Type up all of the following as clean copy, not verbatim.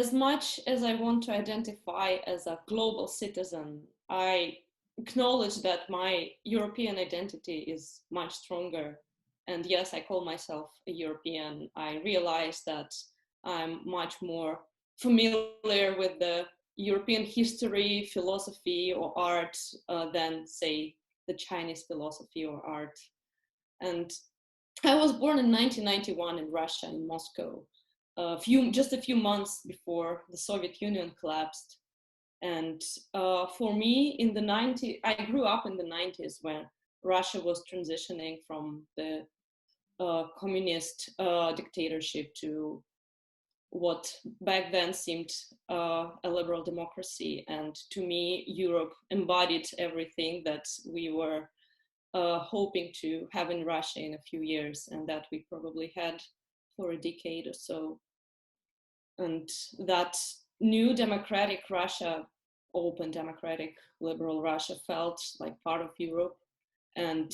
as much as I want to identify as a global citizen, I acknowledge that my European identity is much stronger. And yes, I call myself a European. I realize that I'm much more familiar with the European history, philosophy, or art than, say, the Chinese philosophy or art. And I was born in 1991 in Russia, in Moscow, just a few months before the Soviet Union collapsed. And for me, in the 90s, I grew up in the 90s when Russia was transitioning from the communist dictatorship to what back then seemed a liberal democracy. And to me, Europe embodied everything that we were hoping to have in Russia in a few years, and that we probably had for a decade or so. And that new democratic Russia, open democratic liberal Russia, felt like part of Europe. And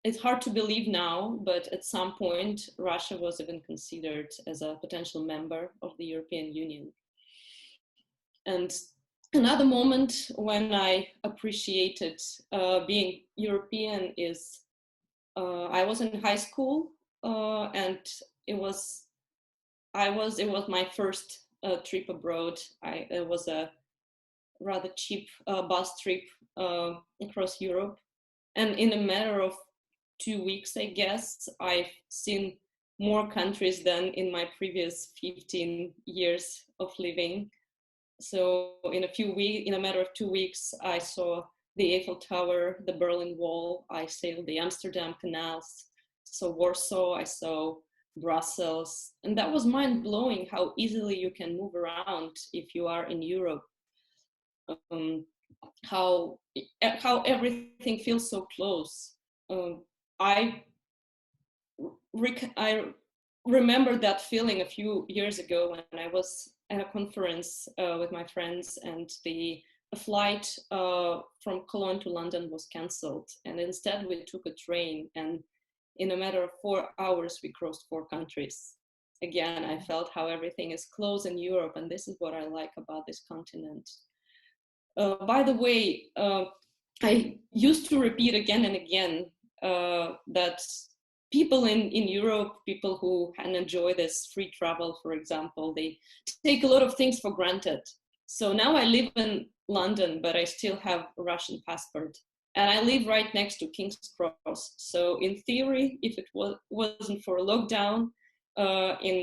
it's hard to believe now, but at some point, Russia was even considered as a potential member of the European Union. And another moment when I appreciated being European is I was in high school, and it was my first trip abroad. It was a rather cheap bus trip across Europe, and in a matter of 2 weeks, I guess, I've seen more countries than in my previous 15 years of living. So in a matter of 2 weeks, I saw the Eiffel Tower, the Berlin Wall, I sailed the Amsterdam canals, so Warsaw, I saw Brussels, and that was mind-blowing how easily you can move around if you are in Europe. How everything feels so close. I remember that feeling a few years ago when I was at a conference with my friends, and the flight from Cologne to London was cancelled, and instead we took a train, and in a matter of 4 hours we crossed 4 countries. Again, I felt how everything is close in Europe, and this is what I like about this continent. By the way, I used to repeat again and again that people in Europe, people who can enjoy this free travel, for example, they take a lot of things for granted. So now I live in London, but I still have a Russian passport. And I live right next to King's Cross. So in theory, if it wasn't for a lockdown, in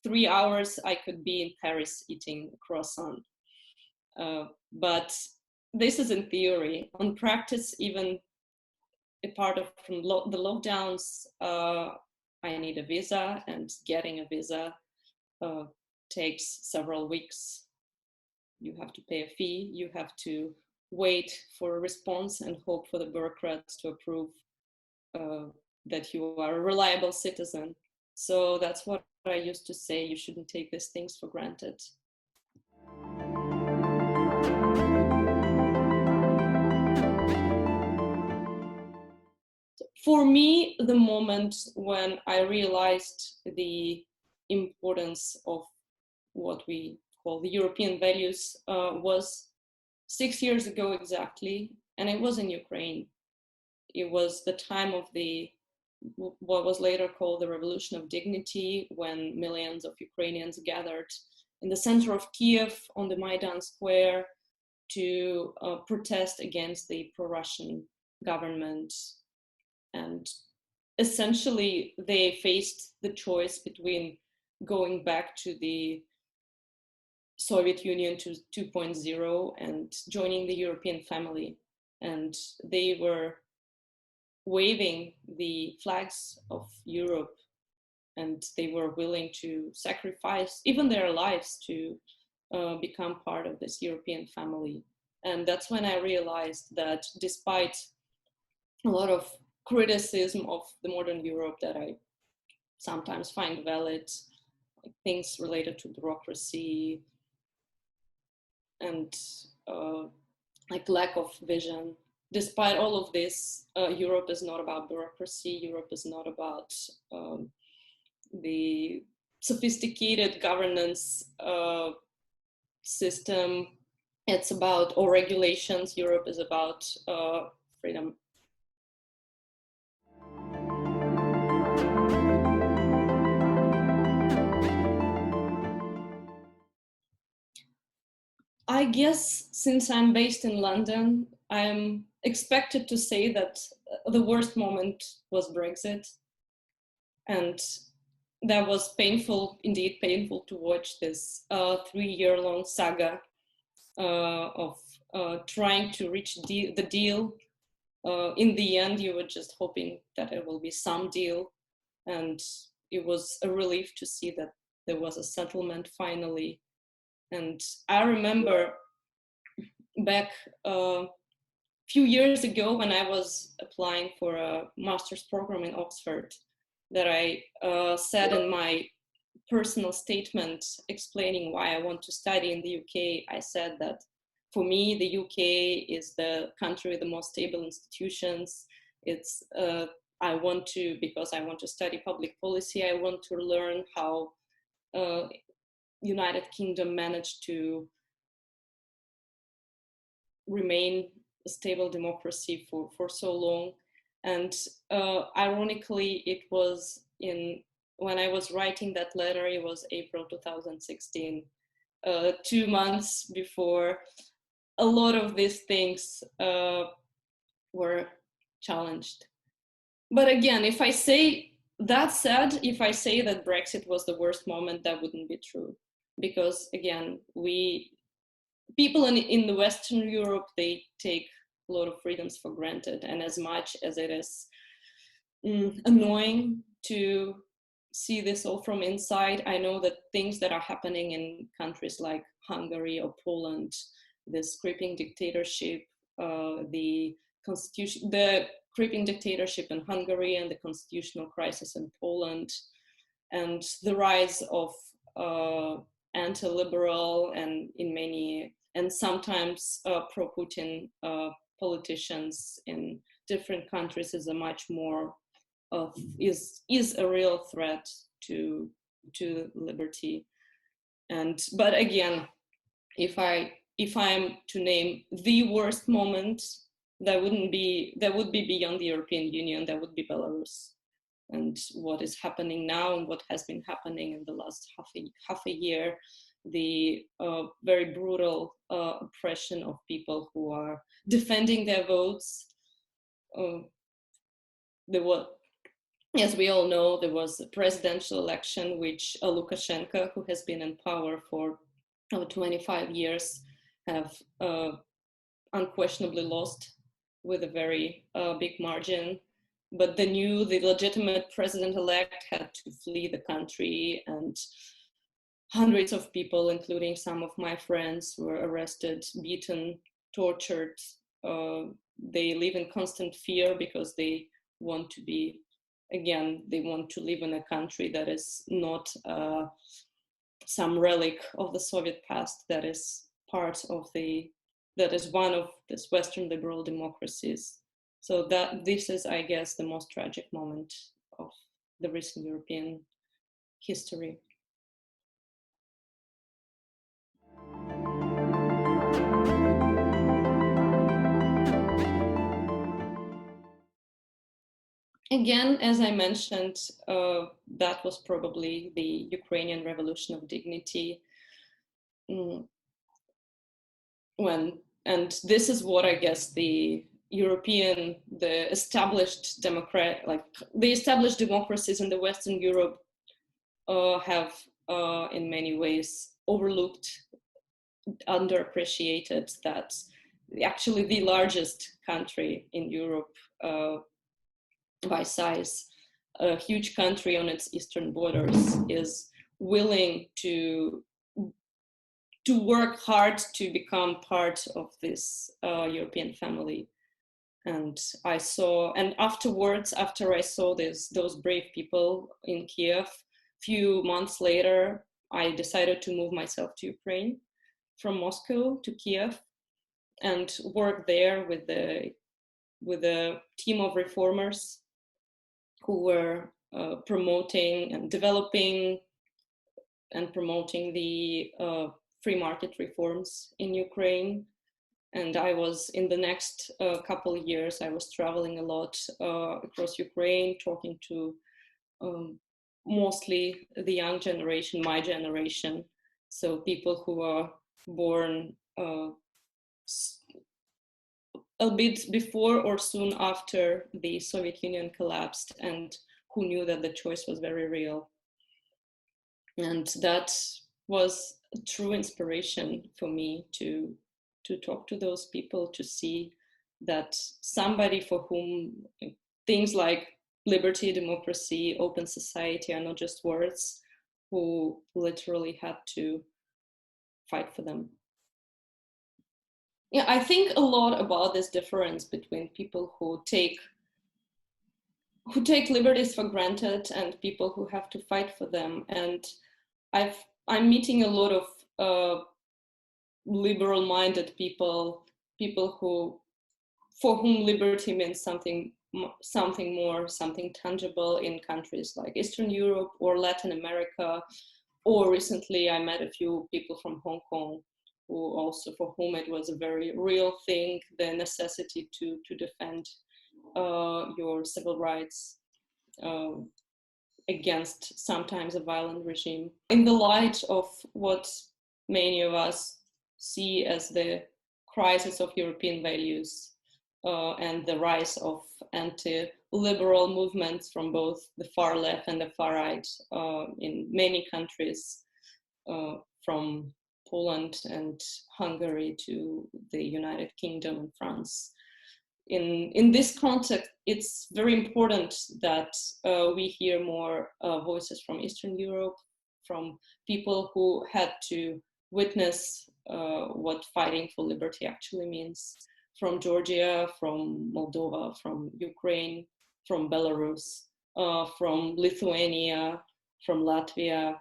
3 hours, I could be in Paris eating a croissant. But this is in theory. On practice, even apart from the lockdowns, I need a visa, and getting a visa takes several weeks. You have to pay a fee, you have to wait for a response and hope for the bureaucrats to approve that you are a reliable citizen. So that's what I used to say, you shouldn't take these things for granted. For me, the moment when I realized the importance of what we call the European values was 6 years ago exactly, and it was in Ukraine. It was the time of what was later called the Revolution of Dignity, when millions of Ukrainians gathered in the center of Kiev on the Maidan Square to protest against the pro-Russian government. And essentially, they faced the choice between going back to the Soviet Union to 2.0 and joining the European family. And they were waving the flags of Europe, and they were willing to sacrifice even their lives to become part of this European family. And that's when I realized that despite a lot of criticism of the modern Europe that I sometimes find valid, like things related to bureaucracy and like lack of vision. Despite all of this, Europe is not about bureaucracy. Europe is not about the sophisticated governance system. It's about, or regulations. Europe is about freedom. I guess since I'm based in London, I'm expected to say that the worst moment was Brexit. And that was painful, indeed painful, to watch this 3-year-long saga of trying to reach the deal. In the end, you were just hoping that it will be some deal. And it was a relief to see that there was a settlement finally. And I remember back a few years ago when I was applying for a master's program in Oxford, that I said in my personal statement explaining why I want to study in the UK, I said that for me, the UK is the country with the most stable institutions. It's I want to, because I want to study public policy, I want to learn how United Kingdom managed to remain a stable democracy for so long. And ironically, it was when I was writing that letter, it was April 2016, 2 months before a lot of these things were challenged. But again, if I say that said, if I say that Brexit was the worst moment, that wouldn't be true. Because again, people in the Western Europe, they take a lot of freedoms for granted. And as much as it is annoying to see this all from inside, I know that things that are happening in countries like Hungary or Poland, this creeping dictatorship, the creeping dictatorship in Hungary and the constitutional crisis in Poland, and the rise of anti-liberal and sometimes pro-Putin politicians in different countries is a much more is a real threat to liberty. But again, if I'm to name the worst moment, that would be beyond the European Union. That would be Belarus, and what is happening now and what has been happening in the last half a year, the very brutal oppression of people who are defending their votes. As we all know, there was a presidential election which Lukashenko, who has been in power for 25 years, have unquestionably lost with a very big margin. But the legitimate president-elect had to flee the country, and hundreds of people, including some of my friends, were arrested, beaten, tortured. They live in constant fear because they want to live in a country that is not some relic of the Soviet past, that is one of this Western liberal democracies. So this is, I guess, the most tragic moment of the recent European history. Again, as I mentioned, that was probably the Ukrainian Revolution of Dignity. And this is what I guess the established democracies in the Western Europe have in many ways overlooked, underappreciated, that actually the largest country in Europe by size, a huge country on its eastern borders, is willing to work hard to become part of this European family. And afterwards, after I saw those brave people in Kiev, few months later, I decided to move myself to Ukraine from Moscow to Kiev and work there with a team of reformers who were promoting and developing and promoting the free market reforms in Ukraine. And I was, in the next couple of years, I was traveling a lot across Ukraine, talking to mostly the young generation, my generation. So people who are born a bit before or soon after the Soviet Union collapsed, and who knew that the choice was very real. And that was a true inspiration for me to talk to those people, to see that somebody for whom things like liberty, democracy, open society are not just words, who literally had to fight for them. Yeah, I think a lot about this difference between people who take liberties for granted and people who have to fight for them. And I'm meeting a lot of liberal-minded people who, for whom liberty means something more, something tangible in countries like Eastern Europe or Latin America. Or recently, I met a few people from Hong Kong who also, for whom it was a very real thing, the necessity to defend your civil rights against sometimes a violent regime. In the light of what many of us see as the crisis of European values and the rise of anti-liberal movements from both the far left and the far right in many countries, from Poland and Hungary to the United Kingdom and France. In this context, it's very important that we hear more voices from Eastern Europe, from people who had to witness what fighting for liberty actually means, from Georgia, from Moldova, from Ukraine, from Belarus, from Lithuania, from Latvia,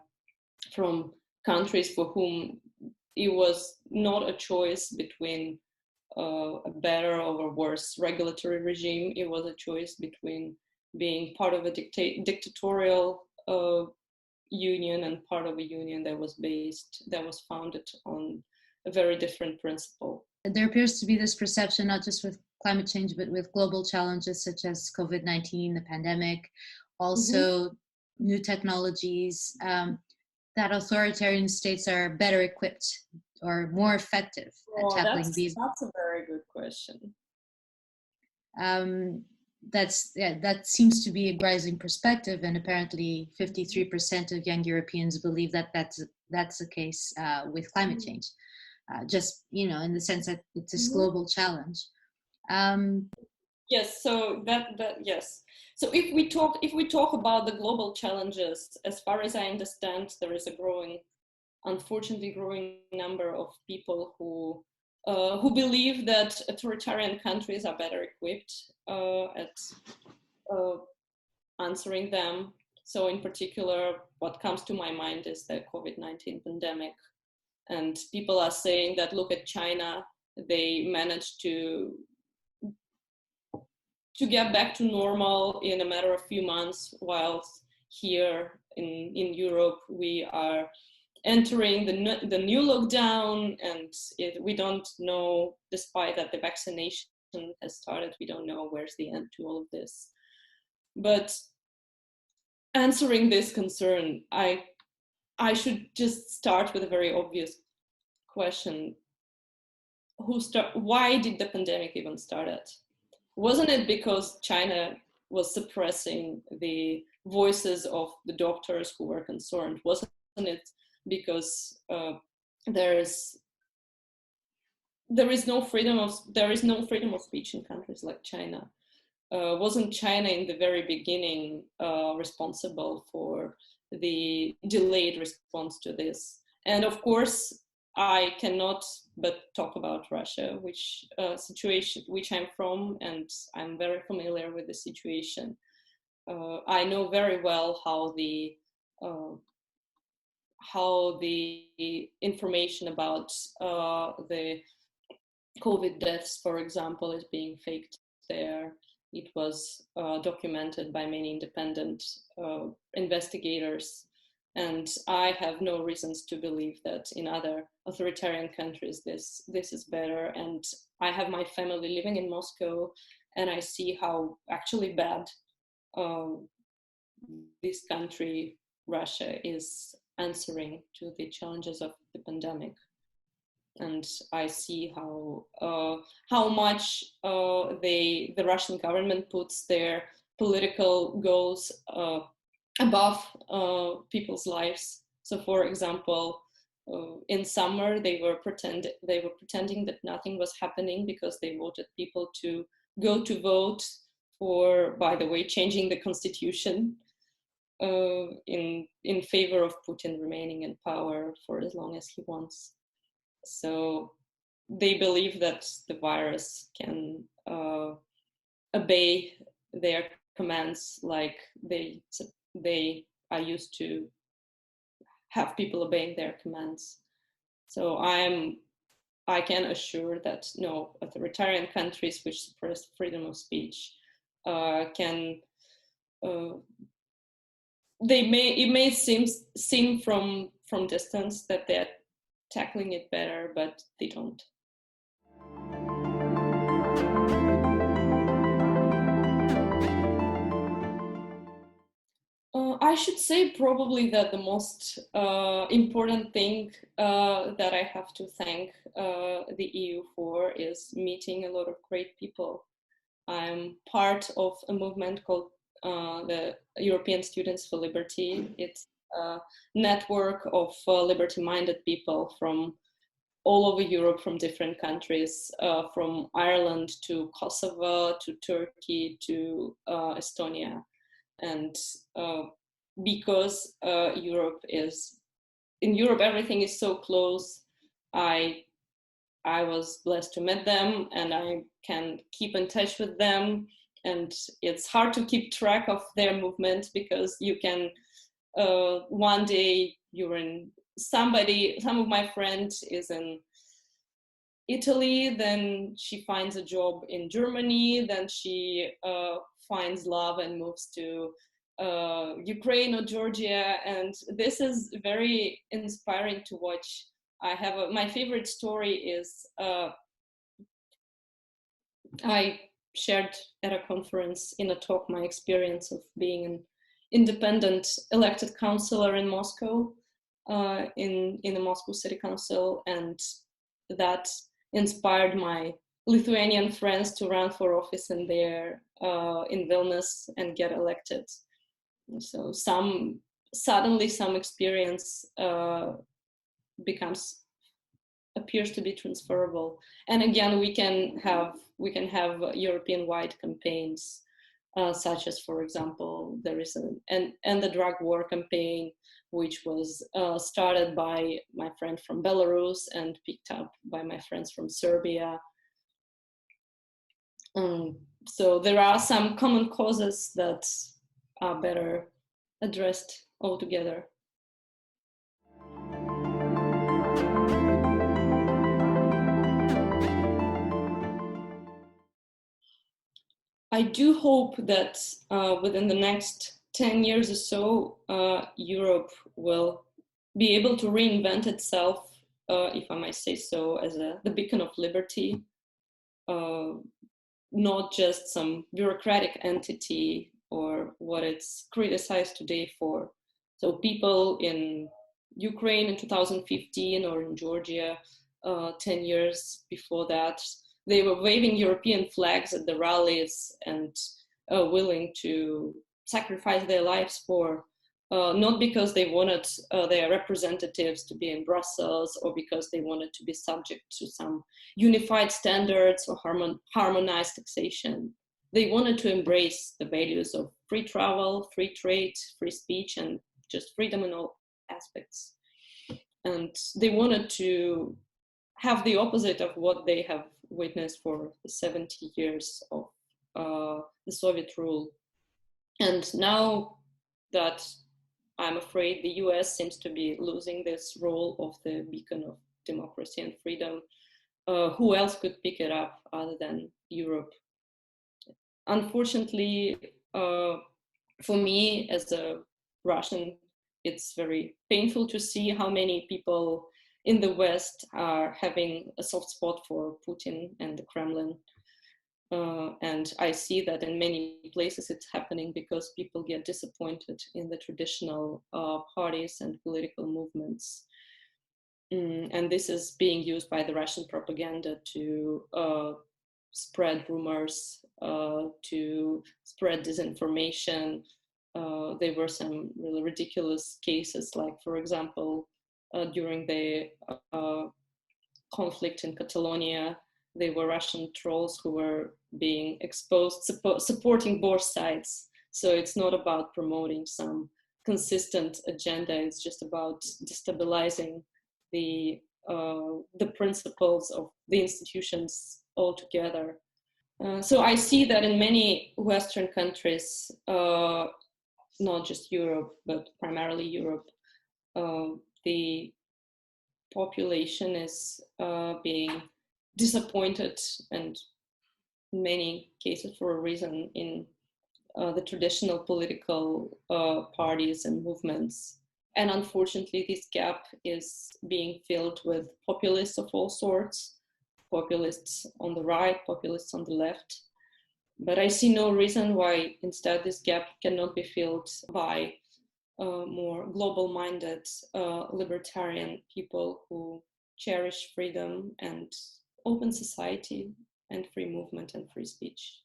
from countries for whom it was not a choice between a better or a worse regulatory regime. It was a choice between being part of a dictatorial union and part of a union that was founded on a very different principle. There appears to be this perception, not just with climate change, but with global challenges such as COVID-19, the pandemic, also new technologies, that authoritarian states are better equipped or more effective at tackling these. That's a very good question. That seems to be a rising perspective, and apparently 53% of young Europeans believe that that's the case with climate change. Just, in the sense that it's this global challenge. Yes, so yes. So if we talk about the global challenges, as far as I understand, there is a unfortunately growing number of people who believe that authoritarian countries are better equipped at answering them. So in particular, what comes to my mind is the COVID-19 pandemic. And people are saying that, look at China, they managed to get back to normal in a matter of few months, while here in Europe, we are entering the new lockdown, and we don't know, despite that the vaccination has started, we don't know where's the end to all of this. But answering this concern, I should just start with a very obvious question. Why did the pandemic even start? Wasn't it because China was suppressing the voices of the doctors who were concerned? Wasn't it because there is no freedom of speech in countries like China? Wasn't China in the very beginning responsible for the delayed response to this? And of course, I cannot but talk about Russia, which situation which I'm from, and I'm very familiar with the situation. I know very well how the information about the COVID deaths, for example, is being faked there. It was documented by many independent investigators, And I have no reasons to believe that in other authoritarian countries this is better. And I have my family living in Moscow, and I see how actually bad this country, Russia, is answering to the challenges of the pandemic. And I see how much the Russian government puts their political goals above people's lives. So, for example, in summer they were pretending that nothing was happening because they wanted people to go to vote for, by the way, changing the constitution in favor of Putin remaining in power for as long as he wants. So they believe that the virus can obey their commands like they are used to have people obeying their commands. So I can assure that no authoritarian countries which suppress freedom of speech can it may seem from distance that they're tackling it better, but they don't. I should say probably that the most important thing that I have to thank the EU for is meeting a lot of great people. I'm part of a movement called the European Students for Liberty. It's a network of liberty-minded people from all over Europe, from different countries, from Ireland to Kosovo to Turkey to Estonia. And because in Europe everything is so close, I was blessed to meet them, and I can keep in touch with them. And it's hard to keep track of their movement because you can one day you're in some of my friends is in Italy, then she finds a job in Germany, then she finds love and moves to Ukraine or Georgia. And this is very inspiring to watch. My favorite story is I shared at a conference in a talk my experience of being an independent elected councillor in Moscow, in the Moscow City Council, and that inspired my Lithuanian friends to run for office in Vilnius and get elected. So suddenly some experience appears to be transferable. And again, we can have European-wide campaigns, such as, for example, there is an End the Drug War campaign, which was started by my friend from Belarus and picked up by my friends from Serbia. So there are some common causes that are better addressed altogether. I do hope that within the next 10 years or so, Europe will be able to reinvent itself, if I might say so, as the beacon of liberty, not just some bureaucratic entity or what it's criticized today for. So people in Ukraine in 2015 or in Georgia 10 years before that, they were waving European flags at the rallies and willing to sacrifice their lives for, not because they wanted their representatives to be in Brussels or because they wanted to be subject to some unified standards or harmonized taxation. They wanted to embrace the values of free travel, free trade, free speech, and just freedom in all aspects. And they wanted to have the opposite of what they have witnessed for 70 years of the Soviet rule. And now that I'm afraid the US seems to be losing this role of the beacon of democracy and freedom, who else could pick it up other than Europe? Unfortunately, for me as a Russian it's very painful to see how many people in the West are having a soft spot for Putin and the Kremlin. And I see that in many places it's happening because people get disappointed in the traditional parties and political movements. And this is being used by the Russian propaganda to spread rumors, to spread disinformation. There were some really ridiculous cases, like, for example, during the conflict in Catalonia, they were Russian trolls who were being exposed, supporting both sides. So it's not about promoting some consistent agenda, it's just about destabilizing the principles of the institutions altogether. So I see that in many Western countries, not just Europe, but primarily Europe, the population is being disappointed, and in many cases for a reason, in the traditional political parties and movements. And unfortunately, this gap is being filled with populists of all sorts, populists on the right, populists on the left. But I see no reason why instead this gap cannot be filled by more global-minded libertarian people who cherish freedom and open society and free movement and free speech.